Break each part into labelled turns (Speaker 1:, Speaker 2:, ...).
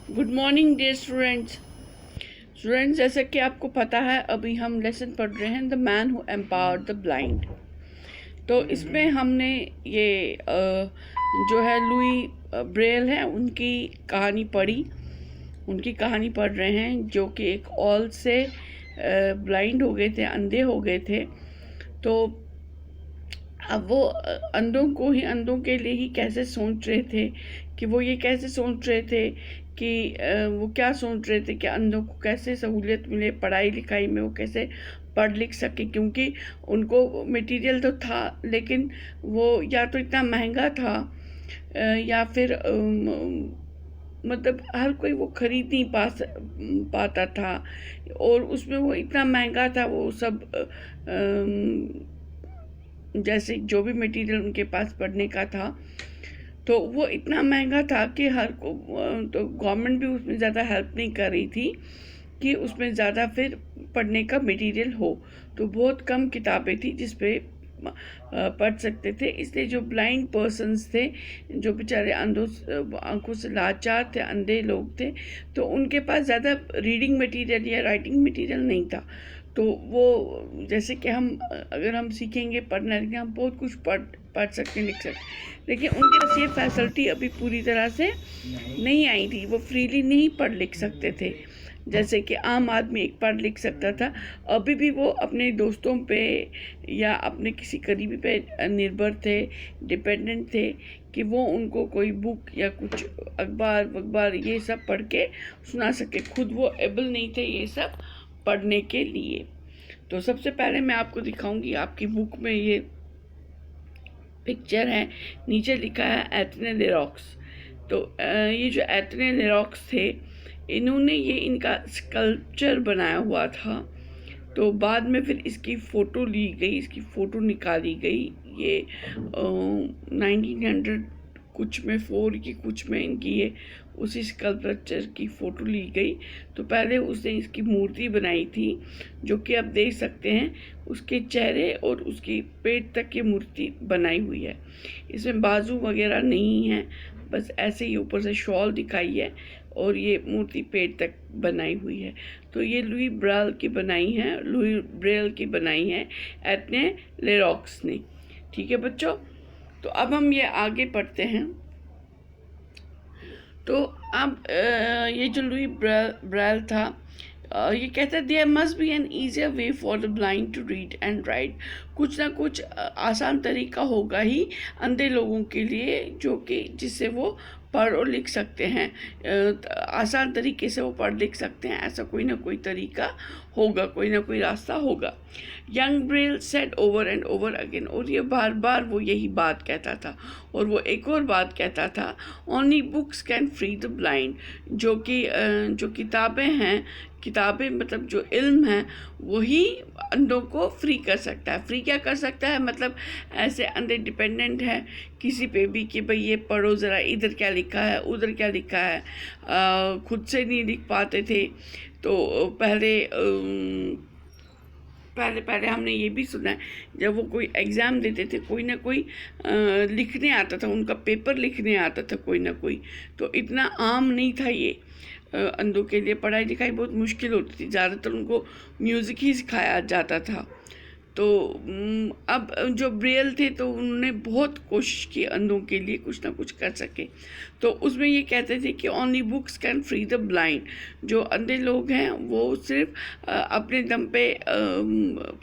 Speaker 1: Good morning dear students, जैसे कि आपको पता है अभी हम लेसन पढ़ रहे हैं the man who empowered the blind. तो इसमें हमने ये जो है लुई ब्रेल है उनकी कहानी पढ़ी। उनकी कहानी पढ़ रहे हैं जो कि एक ऑल से ब्लाइंड हो गए थे, अंधे हो गए थे। तो अब वो अंधों के लिए ही कैसे सोच रहे थे कि वो ये कैसे सोच रहे थे कि वो क्या सोच रहे थे कि अंधों को कैसे सहूलियत मिले पढ़ाई लिखाई में, वो कैसे पढ़ लिख सके, क्योंकि उनको मटेरियल तो था लेकिन वो या तो इतना महंगा था या फिर मतलब हर कोई वो खरीद नहीं पाता था, और उसमें वो इतना महंगा था वो सब जैसे जो भी मटेरियल उनके पास पढ़ने का था तो वो इतना महंगा था कि हर को तो गवर्नमेंट भी उसमें ज़्यादा हेल्प नहीं कर रही थी कि उसमें ज़्यादा फिर पढ़ने का मटेरियल हो। तो बहुत कम किताबें थी जिस पे पढ़ सकते थे, इसलिए जो ब्लाइंड पर्सन्स थे, जो बेचारे आंखों से लाचार थे, अंधे लोग थे, तो उनके पास ज़्यादा रीडिंग मटेरियल या राइटिंग मटेरियल नहीं था। तो वो जैसे कि अगर हम सीखेंगे पढ़ना लिखना, हम बहुत कुछ पढ़ सकते लिख सकते, लेकिन उनके पास ये फैसिलिटी अभी पूरी तरह से नहीं आई थी। वो फ्रीली नहीं पढ़ लिख सकते थे जैसे कि आम आदमी एक पढ़ लिख सकता था। अभी भी वो अपने दोस्तों पे या अपने किसी करीबी पे निर्भर थे, डिपेंडेंट थे कि वो उनको कोई बुक या कुछ अखबार ये सब पढ़ के सुना सके। खुद वो एबल नहीं थे ये सब पढ़ने के लिए। तो सबसे पहले मैं आपको दिखाऊंगी, आपकी बुक में ये पिक्चर है, नीचे लिखा है एथने लेरॉक्स। तो ये जो एथने लेरॉक्स थे, इन्होंने ये इनका स्कल्पचर बनाया हुआ था। तो बाद में फिर इसकी फ़ोटो ली गई, इसकी फ़ोटो निकाली गई। ये 1900 कुछ में 4 की कुछ में इनकी ये उसी स्कल्पचर की फ़ोटो ली गई। तो पहले उसने इसकी मूर्ति बनाई थी जो कि आप देख सकते हैं, उसके चेहरे और उसकी पेट तक की मूर्ति बनाई हुई है। इसमें बाजू वगैरह नहीं है, बस ऐसे ही ऊपर से शॉल दिखाई है और ये मूर्ति पेट तक बनाई हुई है। तो ये लुई ब्रेल की बनाई है एथने लेरॉक्स ने। ठीक है बच्चों, तो अब हम ये आगे पढ़ते हैं। तो अब ये जो लुई ब्रेल था, ये कहता है there must be an easier way for the blind to read and write. कुछ ना कुछ आसान तरीका होगा ही अंधे लोगों के लिए जो कि जिससे वो पढ़ और लिख सकते हैं। आसान तरीके से वो पढ़ लिख सकते हैं, ऐसा कोई ना कोई तरीका होगा, कोई ना कोई रास्ता होगा। Young Braille said over and over again, और ये बार बार वो यही बात कहता था। और वो एक और बात कहता था, only books can free the blind. जो किताबें मतलब जो इल्म है वही अंधों को फ्री कर सकता है। फ्री क्या कर सकता है, मतलब ऐसे अंधे डिपेंडेंट है किसी पे भी कि भाई ये पढ़ो ज़रा, इधर क्या लिखा है उधर क्या लिखा है, खुद से नहीं लिख पाते थे। तो पहले हमने ये भी सुना है, जब वो कोई एग्ज़ाम देते थे कोई ना कोई लिखने आता था, उनका पेपर लिखने आता था कोई ना कोई। तो इतना आम नहीं था ये, अंधों के लिए पढ़ाई लिखाई बहुत मुश्किल होती थी, ज़्यादातर उनको म्यूज़िक ही सिखाया जाता था। तो अब जो ब्रेल थे तो उन्होंने बहुत कोशिश की अंधों के लिए कुछ ना कुछ कर सके। तो उसमें ये कहते थे कि only books can free the blind. जो अंधे लोग हैं वो सिर्फ अपने दम पे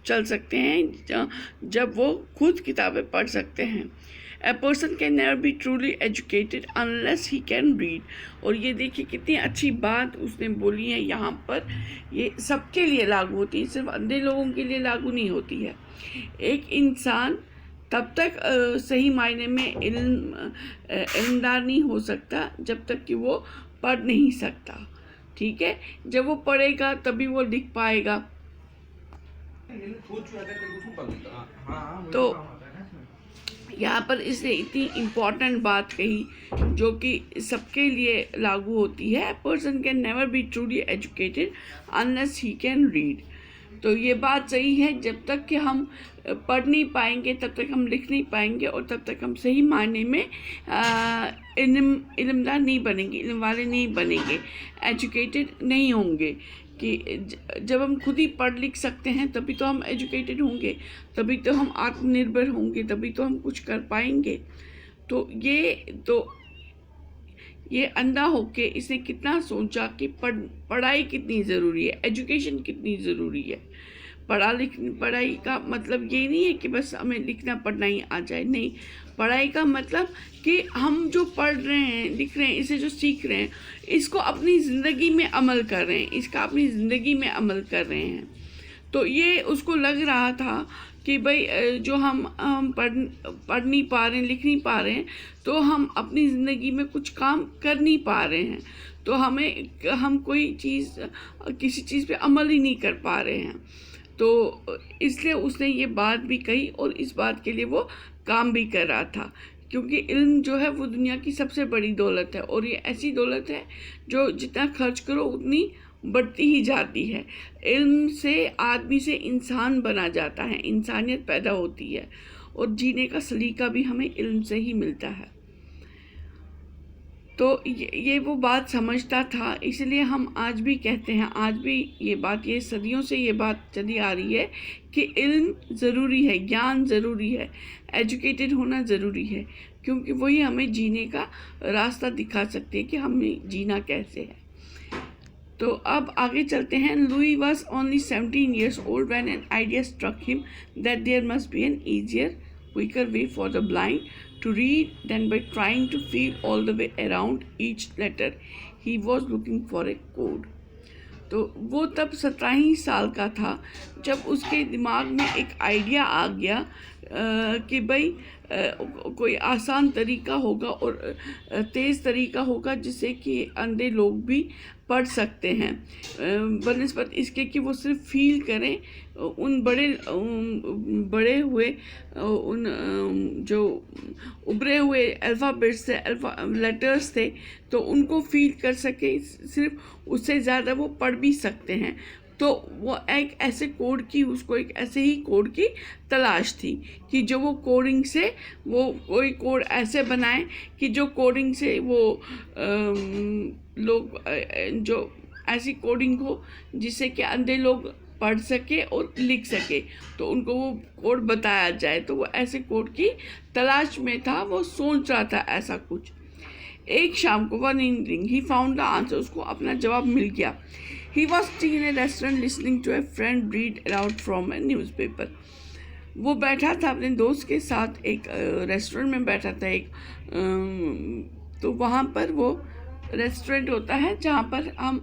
Speaker 1: चल सकते हैं जब वो खुद किताबें पढ़ सकते हैं। A person can never be truly educated unless he can read। और ये देखिए कितनी अच्छी बात उसने बोली है यहाँ पर। ये सबके लिए लागू होती है, सिर्फ अंधे लोगों के लिए लागू नहीं होती है। एक इंसान तब तक सही मायने में इल्मदार नहीं हो सकता जब तक कि वो पढ़ नहीं सकता। ठीक है, जब वो पढ़ेगा तभी वो लिख पाएगा। तो यहाँ पर इसने इतनी इम्पॉर्टेंट बात कही जो कि सबके लिए लागू होती है। Person can never be truly educated unless he can read. तो ये बात सही है, जब तक कि हम पढ़ नहीं पाएंगे तब तक हम लिख नहीं पाएंगे, और तब तक हम सही मायने में इल्मदार नहीं बनेंगे, इल्म वाले नहीं बनेंगे, एजुकेटेड नहीं होंगे। कि जब हम खुद ही पढ़ लिख सकते हैं तभी तो हम एजुकेटेड होंगे, तभी तो हम आत्मनिर्भर होंगे, तभी तो हम कुछ कर पाएंगे। तो ये अंधा होके इसने कितना सोचा कि पढ़ाई कितनी ज़रूरी है, एजुकेशन कितनी ज़रूरी है। पढ़ाई का मतलब ये नहीं है कि बस हमें लिखना पढ़ना ही आ जाए, नहीं। पढ़ाई का मतलब कि हम जो पढ़ रहे हैं, लिख रहे हैं, इसे जो सीख रहे हैं, इसको अपनी ज़िंदगी में अमल कर रहे हैं, इसका अपनी ज़िंदगी में अमल कर रहे हैं। तो ये उसको लग रहा था कि भाई जो हम पढ़ नहीं पा रहे हैं, लिख नहीं पा रहे हैं, तो हम अपनी ज़िंदगी में कुछ काम कर नहीं पा रहे हैं, तो हम कोई चीज़, किसी चीज़ पे अमल ही नहीं कर पा रहे हैं। तो इसलिए उसने ये बात भी कही और इस बात के लिए वो काम भी कर रहा था, क्योंकि इल्म जो है वो दुनिया की सबसे बड़ी दौलत है, और ये ऐसी दौलत है जो जितना खर्च करो उतनी बढ़ती ही जाती है। इल्म से आदमी से इंसान बना जाता है, इंसानियत पैदा होती है, और जीने का सलीका भी हमें इल्म से ही मिलता है। तो ये वो बात समझता था, इसलिए हम आज भी कहते हैं, आज भी ये सदियों से ये बात चली आ रही है कि इल्म ज़रूरी है, ज्ञान ज़रूरी है, एजुकेटेड होना ज़रूरी है, क्योंकि वही हमें जीने का रास्ता दिखा सकती है कि हमें जीना कैसे है। तो अब आगे चलते हैं। Louis was only 17 years old when an idea struck him that there must be an easier, quicker way for the blind to read than by trying to feel all the way around each letter. He was looking for a code. तो वो तब 17 ही साल का था जब उसके दिमाग में एक आइडिया आ गया कि भाई कोई आसान तरीका होगा और तेज़ तरीका होगा जिससे कि अंधे लोग भी पढ़ सकते हैं, बनस्पत इसके कि वो सिर्फ फील करें उन बड़े हुए उन जो उभरे हुए अल्फ़ाबेट्स थे, लेटर्स थे, तो उनको फील कर सके, सिर्फ उससे ज़्यादा वो पढ़ भी सकते हैं। तो वो एक ऐसे कोड की, उसको एक ऐसे ही कोड की तलाश थी कि जो वो कोडिंग से वो कोई कोड ऐसे बनाए कि जो कोडिंग से वो लोग जो ऐसी कोडिंग हो जिससे कि अंधे लोग पढ़ सके और लिख सके, तो उनको वो कोड बताया जाए। तो वो ऐसे कोड की तलाश में था, वो सोच रहा था ऐसा कुछ। एक शाम को one evening he found the answer, उसको अपना जवाब मिल गया। He was sitting in a restaurant listening to a friend read aloud from a newspaper. वो बैठा था अपने दोस्त के साथ, एक रेस्टोरेंट में बैठा था एक, तो वहाँ पर वो रेस्टोरेंट होता है जहाँ पर हम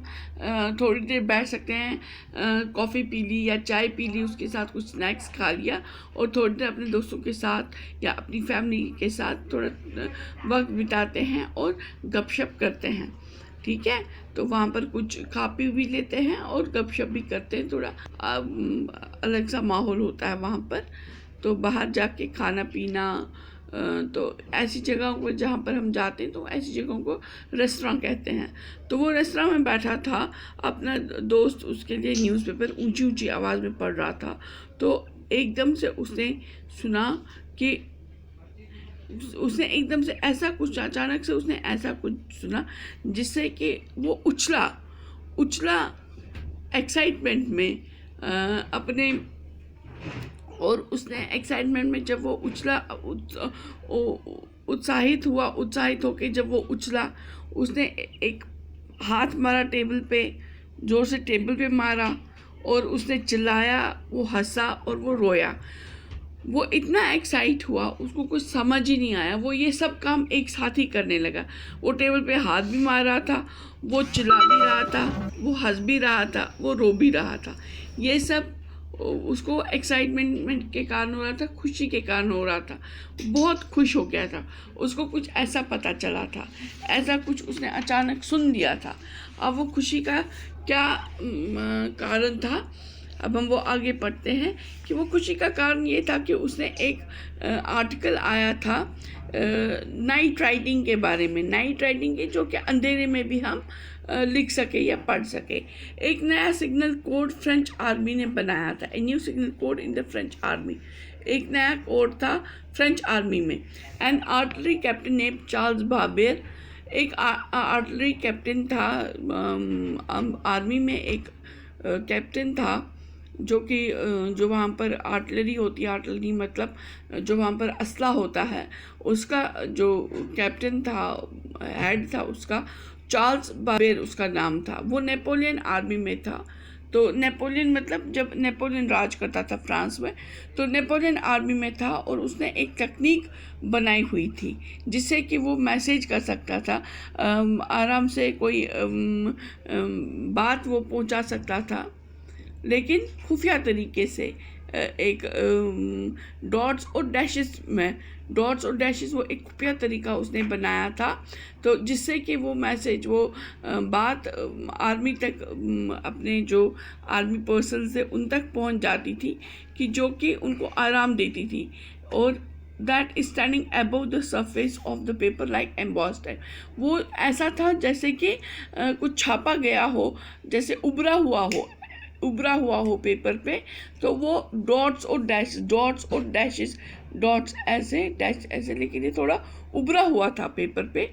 Speaker 1: थोड़ी देर बैठ सकते हैं, कॉफ़ी पी ली या चाय पी ली, उसके साथ कुछ स्नैक्स खा लिया और थोड़ी देर अपने दोस्तों के साथ या अपनी फैमिली के साथ थोड़ा वक्त बिताते हैं और गपशप करते हैं। ठीक है, तो वहाँ पर कुछ खा पी भी लेते हैं और गपशप भी करते हैं, थोड़ा अलग सा माहौल होता है वहाँ पर। तो बाहर जाके खाना पीना, तो ऐसी जगहों को जहाँ पर हम जाते हैं तो ऐसी जगहों को रेस्टोरेंट कहते हैं। तो वो रेस्टोरेंट में बैठा था, अपना दोस्त उसके लिए न्यूज़पेपर ऊंची ऊंची आवाज़ में पढ़ रहा था। तो एकदम से उसने सुना कि उसने एकदम से ऐसा कुछ, अचानक से उसने ऐसा कुछ सुना जिससे कि वो उछला एक्साइटमेंट में अपने, और उसने एक्साइटमेंट में जब वो उछला, उत्साहित होकर जब वो उछला, उसने एक हाथ मारा टेबल पे, जोर से टेबल पे मारा और उसने चिल्लाया, वो हंसा और वो रोया। वो इतना एक्साइट हुआ, उसको कुछ समझ ही नहीं आया, वो ये सब काम एक साथ ही करने लगा। वो टेबल पे हाथ भी मार रहा था, वो चिल्ला भी रहा था, वो हंस भी रहा था, वो रो भी रहा था। ये सब उसको एक्साइटमेंट के कारण हो रहा था, खुशी के कारण हो रहा था। बहुत खुश हो गया था, उसको कुछ ऐसा पता चला था, ऐसा कुछ उसने अचानक सुन लिया था। अब वो खुशी का क्या कारण था, अब हम वो आगे पढ़ते हैं कि वो खुशी का कारण ये था कि उसने एक आर्टिकल आया था नाइट राइडिंग के बारे में, नाइट राइडिंग के जो कि अंधेरे में भी हम लिख सके या पढ़ सके। एक नया सिग्नल कोड फ्रेंच आर्मी ने बनाया था, a new signal code in the French army, एक नया कोड था फ्रेंच आर्मी में। An artillery captain name Charles Barbier, एक आर्टिलरी कैप्टन था, आर्मी में एक कैप्टन था जो कि जो वहाँ पर आर्टिलरी होती है, आर्टिलरी मतलब जो वहाँ पर असला होता है, उसका जो कैप्टन था, हेड था उसका, चार्ल्स बाबेर उसका नाम था। वो नेपोलियन आर्मी में था। तो नेपोलियन मतलब जब नेपोलियन राज करता था फ्रांस में, तो नेपोलियन आर्मी में था और उसने एक तकनीक बनाई हुई थी जिससे कि वो मैसेज कर सकता था, आराम से कोई बात वो पहुंचा सकता था, लेकिन खुफिया तरीके से। एक डॉट्स और डैशेस में, डॉट्स और डैशेस वो एक खुफिया तरीका उसने बनाया था, तो जिससे कि वो मैसेज, वो बात आर्मी तक, अपने जो आर्मी पर्सन से उन तक पहुंच जाती थी कि जो कि उनको आराम देती थी। और that is standing above the surface of the paper like embossed type, वो ऐसा था जैसे कि कुछ छापा गया हो, जैसे उभरा हुआ हो पेपर पे। तो वो डॉट्स और डैश, डॉट्स और डैशेस, डॉट्स ऐसे, डैश ऐसे, लेकिन ये थोड़ा उभरा हुआ था पेपर पे।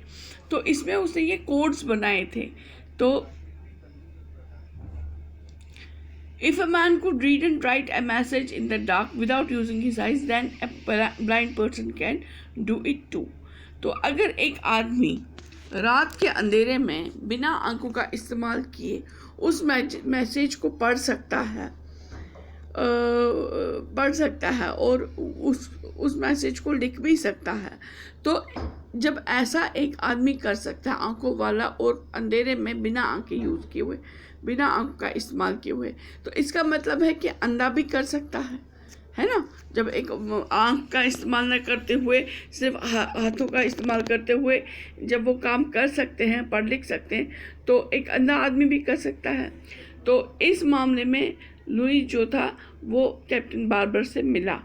Speaker 1: तो इसमें उसने ये कोड्स बनाए थे। तो if a man could read and write a message in the dark without using his eyes, then a blind person can do it too. तो अगर एक आदमी रात के अंधेरे में बिना आंखों का इस्तेमाल किए उस मैसेज को पढ़ सकता है और उस मैसेज को लिख भी सकता है। तो जब ऐसा एक आदमी कर सकता है, आंखों वाला, और अंधेरे में बिना आंखें यूज़ किए हुए, बिना आंखों का इस्तेमाल किए हुए, तो इसका मतलब है कि अंधा भी कर सकता है ना। जब एक आंख का इस्तेमाल न करते हुए, सिर्फ हाथों का इस्तेमाल करते हुए जब वो काम कर सकते हैं, पढ़ लिख सकते हैं, तो एक अंधा आदमी भी कर सकता है। तो इस मामले में लुई जो था वो कैप्टन बार्बर से मिला।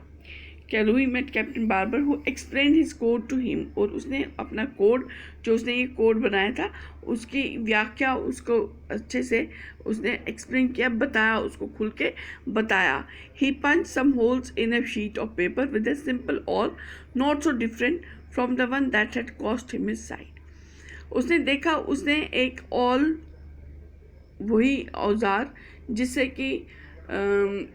Speaker 1: Louis met captain Barbier who explain his code to him, और उसने अपना कोड, जो उसने ये कोड बनाया था, उसकी व्याख्या उसको अच्छे से उसने एक्सप्लेन किया, बताया, उसको खुल के बताया। He punch some holes in a sheet of paper with a simple awl not so different from the one that had cost him his sight. उसने देखा, उसने एक ऑल, वही औजार जिससे कि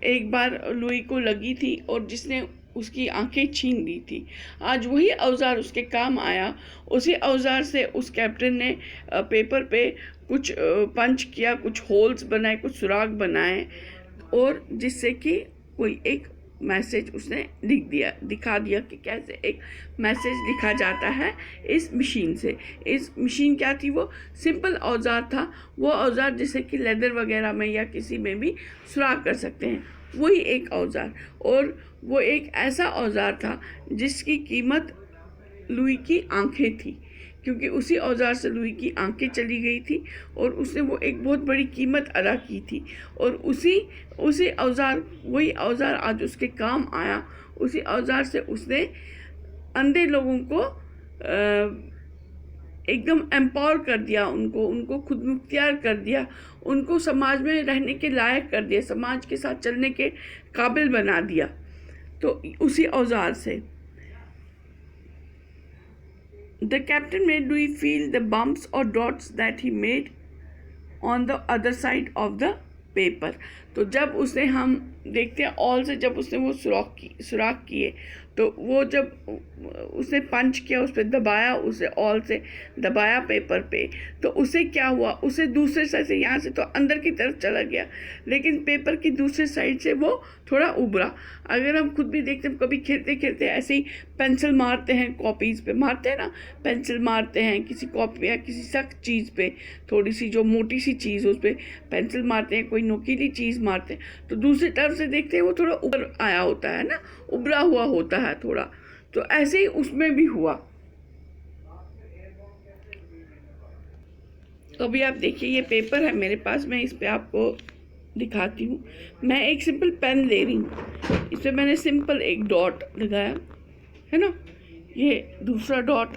Speaker 1: एक बार लुई को लगी थी और जिसने उसकी आंखें छीन ली थी, आज वही औजार उसके काम आया। उसी औजार से उस कैप्टन ने पेपर पे कुछ पंच किया, कुछ होल्स बनाए, कुछ सुराग बनाए, और जिससे कि कोई एक मैसेज उसने लिख दिया, दिखा दिया कि कैसे एक मैसेज लिखा जाता है इस मशीन से। इस मशीन क्या थी? वो सिंपल औजार था, वो औजार जिसे कि लेदर वगैरह में या किसी में भी सुराग कर सकते हैं, वही एक औजार। और वो एक ऐसा औजार था जिसकी कीमत लुई की आंखें थी, क्योंकि उसी औजार से लुई की आंखें चली गई थी और उसने वो एक बहुत बड़ी कीमत अदा की थी। और उसी औजार, वही औजार आज उसके काम आया। उसी औजार से उसने अंधे लोगों को एकदम एम्पावर कर दिया, उनको खुद मुख्तियार कर दिया, उनको समाज में रहने के लायक कर दिया, समाज के साथ चलने के काबिल बना दिया। तो उसी औजार से The captain made Louis feel the bumps or dots that he made on the other side of the paper. तो जब उसने, हम देखते हैं ऑल से जब उसने वो सुराख किए, तो वो जब उसने पंच किया, उस पर दबाया, उसे ऑल से दबाया पेपर पे, तो उसे क्या हुआ, उसे दूसरे साइड से, यहाँ से तो अंदर की तरफ चला गया, लेकिन पेपर की दूसरे साइड से वो थोड़ा उभरा। अगर हम खुद भी देखते हैं, कभी खेलते खेलते ऐसे ही पेंसिल मारते हैं, कॉपीज़ पे मारते हैं ना, पेंसिल मारते हैं किसी कॉपी या किसी सख्त चीज़ पे, थोड़ी सी जो मोटी सी चीज़ उस पर पेंसिल मारते हैं, कोई नुकीली चीज़ मारते हैं, तो दूसरी तरफ से देखते हैं वो थोड़ा ऊपर आया होता है ना, उभरा हुआ होता है थोड़ा। तो ऐसे ही उसमें भी हुआ। तो अभी आप देखिए, ये पेपर है मेरे पास, मैं इस पे आपको दिखाती हूँ। मैं एक सिंपल पेन ले रही हूँ, इसमें मैंने सिंपल एक डॉट लगाया है ना, ये दूसरा डॉट,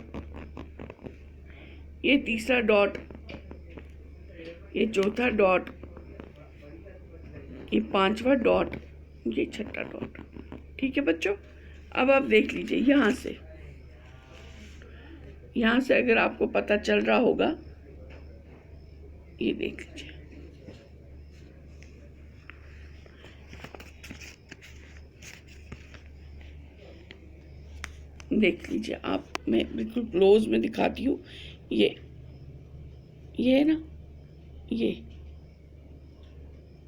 Speaker 1: ये तीसरा डॉट, ये चौथा डॉट, ये पांचवा डॉट, ये छठा डॉट। ठीक है बच्चों, अब आप देख लीजिए यहाँ से अगर आपको पता चल रहा होगा, ये देख लीजिए, देख लीजिए आप, मैं बिल्कुल क्लोज में दिखाती हूँ। ये है ना, ये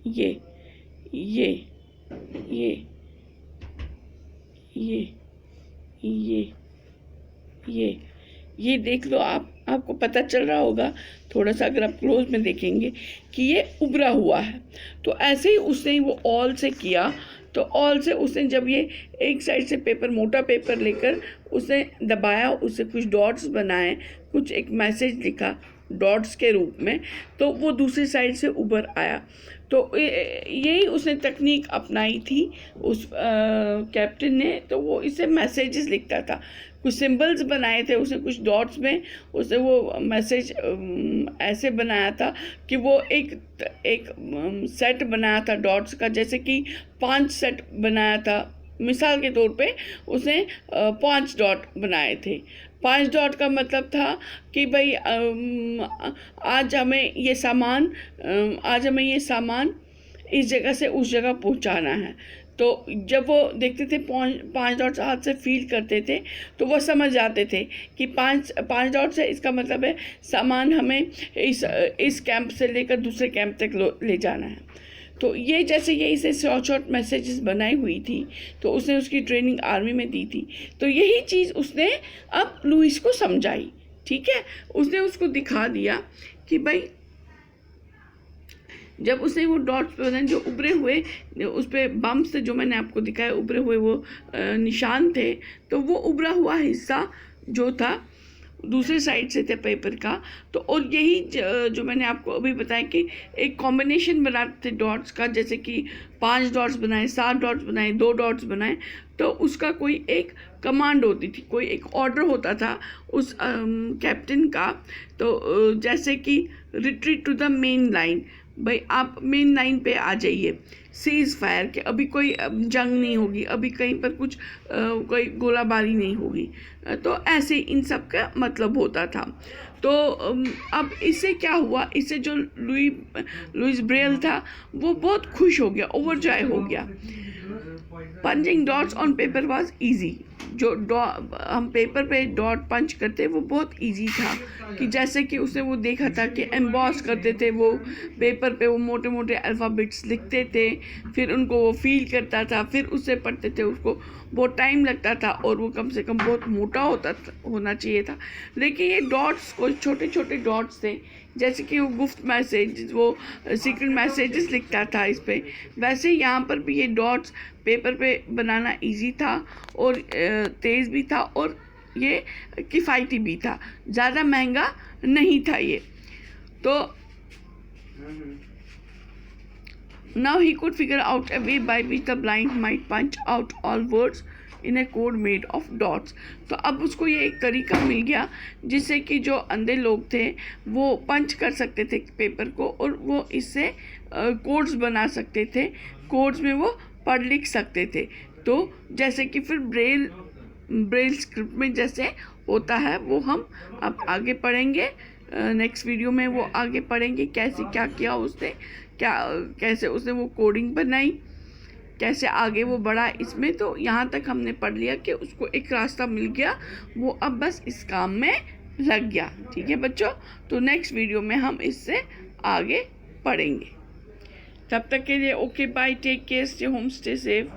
Speaker 1: ये ये ये ये ये ये ये देख लो आप, आपको पता चल रहा होगा थोड़ा सा, अगर आप क्लोज में देखेंगे कि ये उभरा हुआ है। तो ऐसे ही उसने वो ऑल से किया, तो ऑल से उसने जब ये एक साइड से पेपर, मोटा पेपर लेकर उसने दबाया, उससे कुछ डॉट्स बनाए, कुछ एक मैसेज लिखा डॉट्स के रूप में, तो वो दूसरी साइड से उभर आया। तो यही उसने तकनीक अपनाई थी उस कैप्टन ने। तो वो इससे मैसेजेस लिखता था, कुछ सिंबल्स बनाए थे उसने, कुछ डॉट्स में उसने वो मैसेज ऐसे बनाया था कि वो एक सेट बनाया था डॉट्स का, जैसे कि 5 सेट बनाया था। मिसाल के तौर पे उसने 5 डॉट बनाए थे। 5 डॉट का मतलब था कि भाई आज हमें ये सामान इस जगह से उस जगह पहुंचाना है। तो जब वो देखते थे 5 डॉट्स हाथ से फील करते थे, तो वो समझ जाते थे कि 5 डॉट्स है, इसका मतलब है सामान हमें इस कैंप से लेकर दूसरे कैंप तक ले जाना है। तो ये जैसे ये इसे शॉर्ट मैसेजेस बनाई हुई थी, तो उसने उसकी ट्रेनिंग आर्मी में दी थी। तो यही चीज़ उसने अब लुइस को समझाई। ठीक है, उसने उसको दिखा दिया कि भाई जब उसने वो डॉट्स पे जो उभरे हुए, उस पर बम्प से जो मैंने आपको दिखाया उभरे हुए वो निशान थे, तो वो उभरा हुआ हिस्सा जो था दूसरे साइड से थे पेपर का। तो और यही जो मैंने आपको अभी बताया कि एक कॉम्बिनेशन बनाते थे डॉट्स का, जैसे कि 5 डॉट्स बनाए, 7 डॉट्स बनाए, 2 डॉट्स बनाए, तो उसका कोई एक कमांड होती थी, कोई एक ऑर्डर होता था उस कैप्टन का। तो जैसे कि retreat to the main line, भाई आप मेन लाइन पे आ जाइए, सीज फायर के, अभी कोई जंग नहीं होगी, अभी कहीं पर कुछ कोई गोलाबारी नहीं होगी। तो ऐसे इन सब का मतलब होता था। तो अब इससे क्या हुआ, इससे जो लुइस ब्रेल था वो बहुत खुश हो गया, ओवरजॉय हो गया। Punching dots on paper was easy. जो हम पेपर पे डॉट पंच करते वो बहुत इजी था, कि जैसे कि उसने वो देखा था कि एम्बॉस करते थे वो पेपर पे, वो मोटे मोटे अल्फ़ाबेट्स लिखते थे, फिर उनको वो फील करता था, फिर उससे पढ़ते थे, उसको बहुत टाइम लगता था और वो कम से कम बहुत मोटा होना चाहिए था। लेकिन ये डॉट्स को छोटे छोटे डॉट्स थे, जैसे कि वो गुप्त मैसेज, वो सीक्रेट मैसेजेस लिखता था इस पर, वैसे यहाँ पर भी ये डॉट्स पेपर पे बनाना इजी था और तेज़ भी था और ये किफ़ायती भी था, ज़्यादा महंगा नहीं था ये। तो now he could figure out a way by which the blind might punch out all words in a code made of dots। तो अब उसको ये एक तरीका मिल गया जिससे कि जो अंधे लोग थे वो पंच कर सकते थे पेपर को और वो इससे कोड्स बना सकते थे, कोड्स में वो पढ़ लिख सकते थे। तो जैसे कि फिर ब्रेल स्क्रिप्ट में जैसे होता है वो हम अब आगे पढ़ेंगे, नेक्स्ट वीडियो में वो आगे पढ़ेंगे कैसे क्या किया उसने, कैसे उसने वो कोडिंग बनाई, कैसे आगे वो बढ़ा इसमें। तो यहाँ तक हमने पढ़ लिया कि उसको एक रास्ता मिल गया, वो अब बस इस काम में लग गया। ठीक है बच्चों, तो नेक्स्ट वीडियो में हम इससे आगे पढ़ेंगे। तब तक के लिए okay bye, take care, stay home, stay safe.